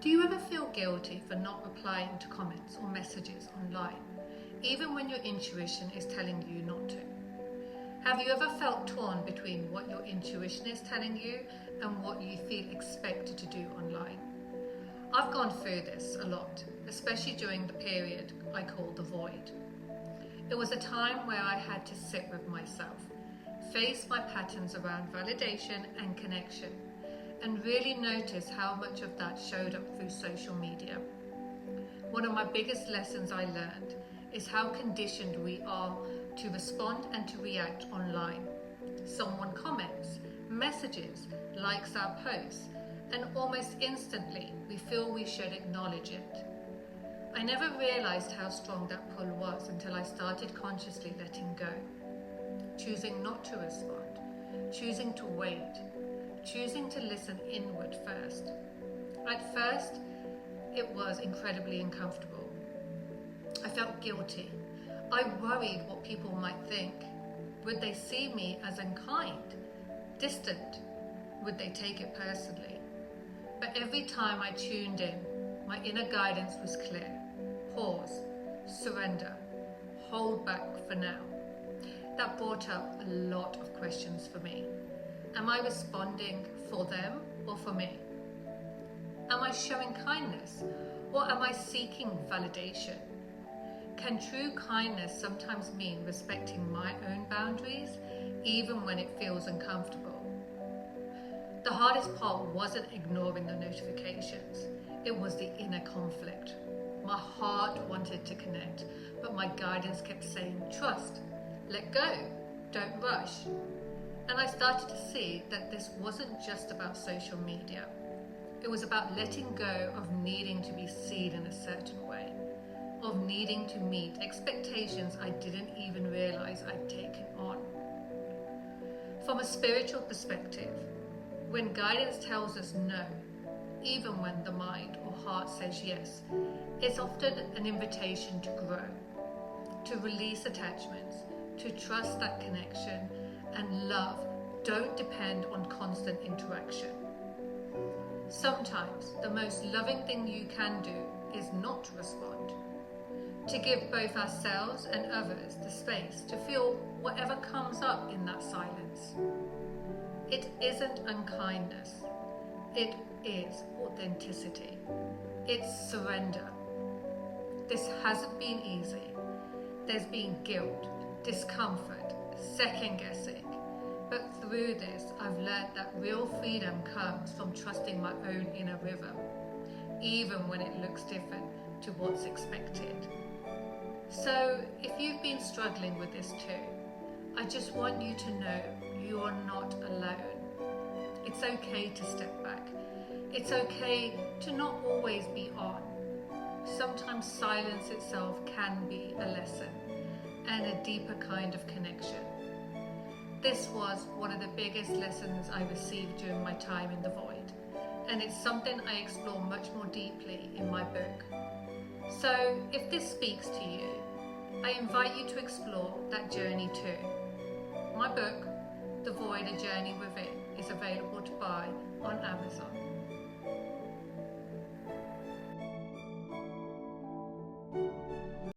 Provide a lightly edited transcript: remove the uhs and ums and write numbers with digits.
Do you ever feel guilty for not replying to comments or messages online, even when your intuition is telling you not to? Have you ever felt torn between what your intuition is telling you and what you feel expected to do online? I've gone through this a lot, especially during the period I call the void. It was a time where I had to sit with myself, face my patterns around validation and connection, and really notice how much of that showed up through social media. One of my biggest lessons I learned is how conditioned we are to respond and to react online. Someone comments, messages, likes our posts, and almost instantly we feel we should acknowledge it. I never realized how strong that pull was until I started consciously letting go, choosing not to respond, choosing to wait, choosing to listen inward first. At first, it was incredibly uncomfortable. I felt guilty. I worried what people might think. Would they see me as unkind, distant? Would they take it personally? But every time I tuned in, my inner guidance was clear. Pause, surrender, hold back for now. That brought up a lot of questions for me. Am I responding for them or for me? Am I showing kindness or am I seeking validation? Can true kindness sometimes mean respecting my own boundaries, even when it feels uncomfortable? The hardest part wasn't ignoring the notifications. It was the inner conflict. My heart wanted to connect, but my guidance kept saying, trust, let go, don't rush. And I started to see that this wasn't just about social media. It was about letting go of needing to be seen in a certain way, of needing to meet expectations I didn't even realize I'd taken on. From a spiritual perspective, when guidance tells us no, even when the mind or heart says yes, it's often an invitation to grow, to release attachments, to trust that connection, and love don't depend on constant interaction. Sometimes the most loving thing you can do is not to respond, to give both ourselves and others the space to feel whatever comes up in that silence. It isn't unkindness, it is authenticity. It's surrender. This hasn't been easy. There's been guilt, discomfort, second guessing. But through this, I've learned that real freedom comes from trusting my own inner rhythm, even when it looks different to what's expected. So if you've been struggling with this too, I just want you to know you are not alone. It's okay to step back. It's okay to not always be on. Sometimes silence itself can be a lesson and a deeper kind of connection. This was one of the biggest lessons I received during my time in the void, and it's something I explore much more deeply in my book. So if this speaks to you, I invite you to explore that journey too. My book, The Void: A Journey Within, is available to buy on Amazon.